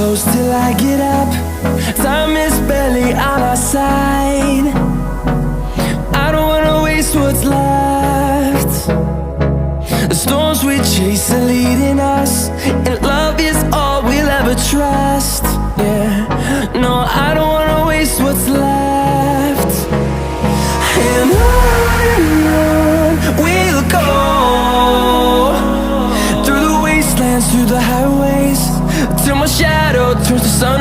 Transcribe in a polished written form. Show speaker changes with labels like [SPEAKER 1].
[SPEAKER 1] close till I get up. Time is barely on our side. I don't wanna waste what's left. The storms we chase are leading us, and love is all we'll ever trust. Yeah, no, I don't wanna waste what's left. And on we'll go, through the wastelands, through the highways, till my shadow turns to sun